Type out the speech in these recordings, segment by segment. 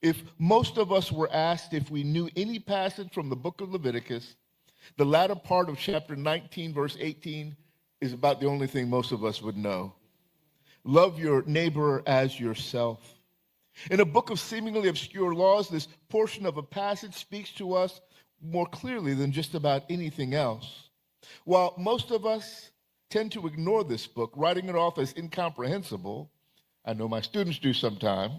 If most of us were asked if we knew any passage from the book of Leviticus, the latter part of chapter 19, verse 18, is about the only thing most of us would know. Love your neighbor as yourself. In a book of seemingly obscure laws, this portion of a passage speaks to us more clearly than just about anything else. While most of us tend to ignore this book, writing it off as incomprehensible, I know my students do sometimes,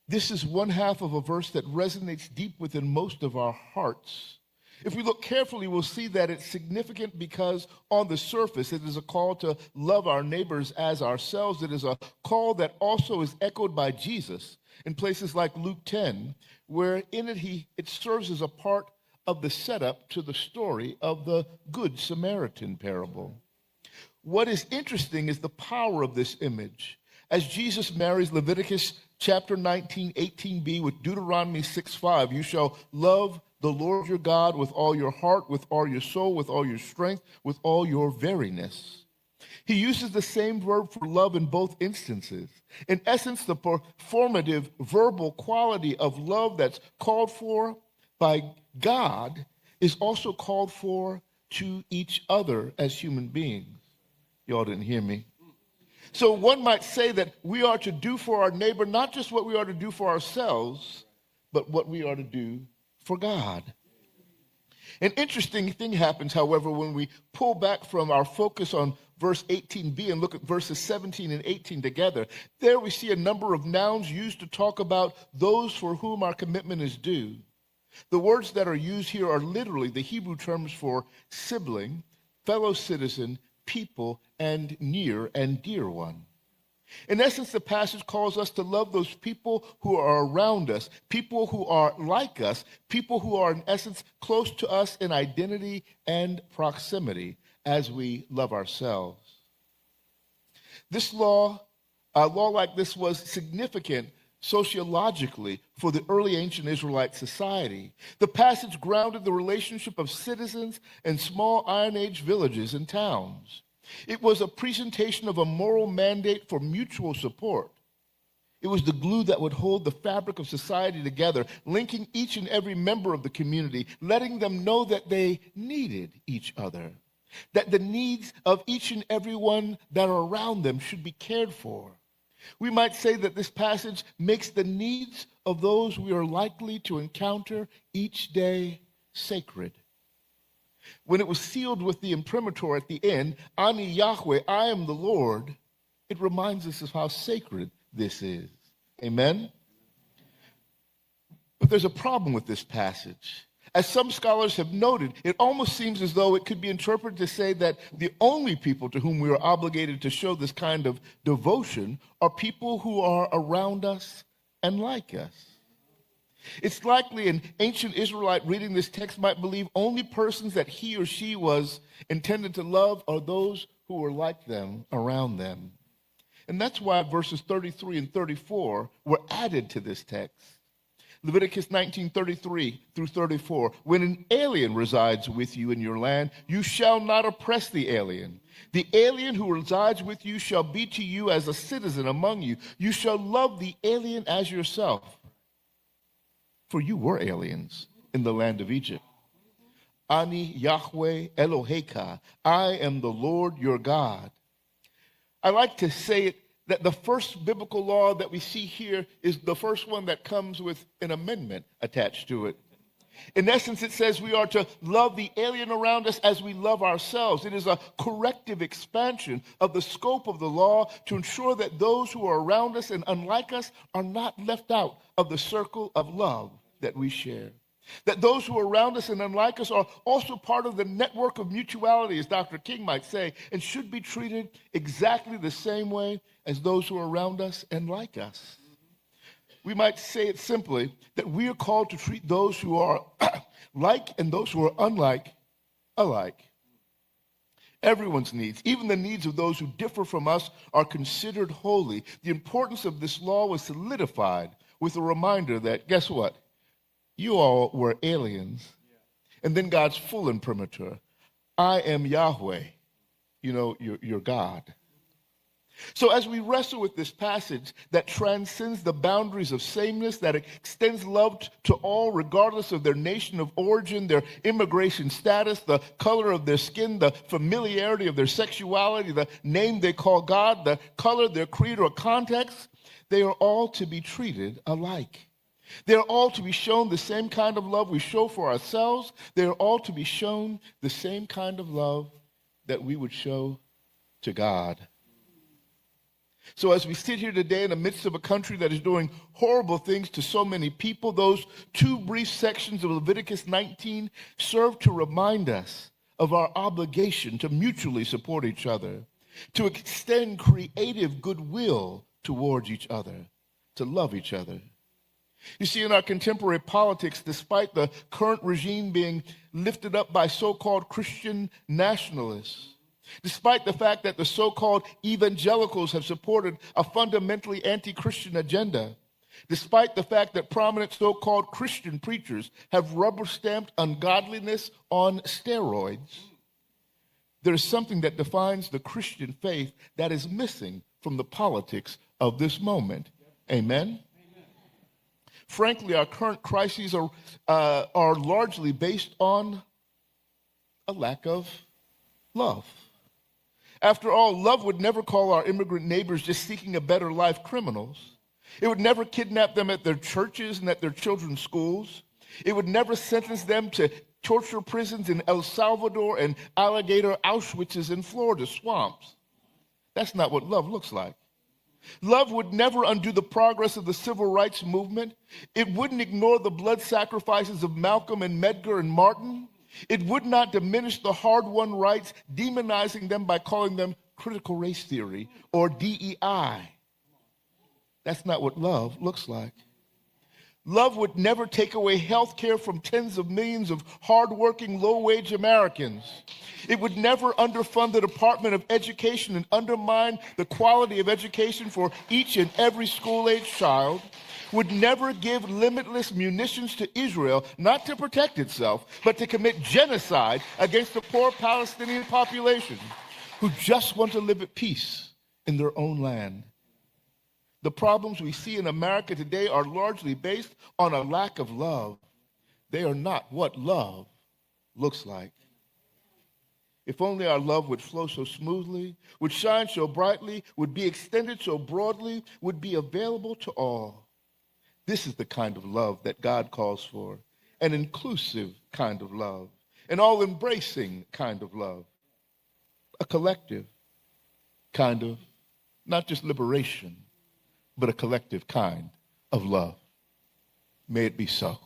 this is one half of a verse that resonates deep within most of our hearts. If we look carefully, we'll see that it's significant because on the surface, it is a call to love our neighbors as ourselves. It is a call that also is echoed by Jesus in places like Luke 10, where in it serves as a part of the setup to the story of the Good Samaritan parable. What is interesting is the power of this image. As Jesus marries Leviticus chapter 19, 18b with Deuteronomy 6:5, you shall love the Lord your God with all your heart, with all your soul, with all your strength, with all your veriness. He uses the same verb for love in both instances. In essence, the performative verbal quality of love that's called for by God is also called for to each other as human beings. Y'all didn't hear me. So one might say that we are to do for our neighbor not just what we are to do for ourselves, but what we are to do for God. An interesting thing happens, however, when we pull back from our focus on verse 18b and look at verses 17 and 18 together. There we see a number of nouns used to talk about those for whom our commitment is due. The words that are used here are literally the Hebrew terms for sibling, fellow citizen, people, and near and dear one. In essence, the passage calls us to love those people who are around us, people who are like us, people who are, in essence, close to us in identity and proximity as we love ourselves. A law like this was significant sociologically for the early ancient Israelite society. The passage grounded the relationship of citizens in small Iron Age villages and towns. It was a presentation of a moral mandate for mutual support. It was the glue that would hold the fabric of society together, linking each and every member of the community, letting them know that they needed each other, that the needs of each and every one that are around them should be cared for. We might say that this passage makes the needs of those we are likely to encounter each day sacred. When it was sealed with the imprimatur at the end, Ani Yahweh, I am the Lord, it reminds us of how sacred this is. Amen? But there's a problem with this passage. As some scholars have noted, it almost seems as though it could be interpreted to say that the only people to whom we are obligated to show this kind of devotion are people who are around us and like us. It's likely an ancient Israelite reading this text might believe only persons that he or she was intended to love are those who were like them around them. And that's why verses 33 and 34 were added to this text. Leviticus 19:33 through 34. When an alien resides with you in your land, you shall not oppress the alien. The alien who resides with you shall be to you as a citizen among you. You shall love the alien as yourself. For you were aliens in the land of Egypt. Ani Yahweh Eloheka, I am the Lord your God. I like to say it that the first biblical law that we see here is the first one that comes with an amendment attached to it. In essence, it says we are to love the alien around us as we love ourselves. It is a corrective expansion of the scope of the law to ensure that those who are around us and unlike us are not left out of the circle of love that we share. That those who are around us and unlike us are also part of the network of mutuality, as Dr. King might say, and should be treated exactly the same way as those who are around us and like us. We might say it simply that we are called to treat those who are like and those who are unlike alike. Everyone's needs, even the needs of those who differ from us, are considered holy. The importance of this law was solidified with a reminder that, guess what? You all were aliens. And then God's full imprimatur. I am Yahweh, your God. So as we wrestle with this passage that transcends the boundaries of sameness, that extends love to all regardless of their nation of origin, their immigration status, the color of their skin, the familiarity of their sexuality, the name they call God, the color, their creed, or context, they are all to be treated alike. They are all to be shown the same kind of love we show for ourselves. They are all to be shown the same kind of love that we would show to God. So as we sit here today in the midst of a country that is doing horrible things to so many people, those two brief sections of Leviticus 19 serve to remind us of our obligation to mutually support each other, to extend creative goodwill towards each other, to love each other. You see, in our contemporary politics, despite the current regime being lifted up by so-called Christian nationalists, despite the fact that the so-called evangelicals have supported a fundamentally anti-Christian agenda, despite the fact that prominent so-called Christian preachers have rubber-stamped ungodliness on steroids, there is something that defines the Christian faith that is missing from the politics of this moment. Amen? Frankly, our current crises are largely based on a lack of love. After all, love would never call our immigrant neighbors just seeking a better life criminals. It would never kidnap them at their churches and at their children's schools. It would never sentence them to torture prisons in El Salvador and alligator Auschwitzes in Florida swamps. That's not what love looks like. Love would never undo the progress of the civil rights movement. It wouldn't ignore the blood sacrifices of Malcolm and Medgar and Martin. It would not diminish the hard-won rights, demonizing them by calling them critical race theory or DEI. That's not what love looks like. Love would never take away health care from tens of millions of hardworking, low-wage Americans. It would never underfund the Department of Education and undermine the quality of education for each and every school-age child. Would never give limitless munitions to Israel, not to protect itself, but to commit genocide against the poor Palestinian population who just want to live at peace in their own land. The problems we see in America today are largely based on a lack of love. They are not what love looks like. If only our love would flow so smoothly, would shine so brightly, would be extended so broadly, would be available to all. This is the kind of love that God calls for, an inclusive kind of love, an all-embracing kind of love, a collective kind of, not just liberation, but a collective kind of love. May it be so.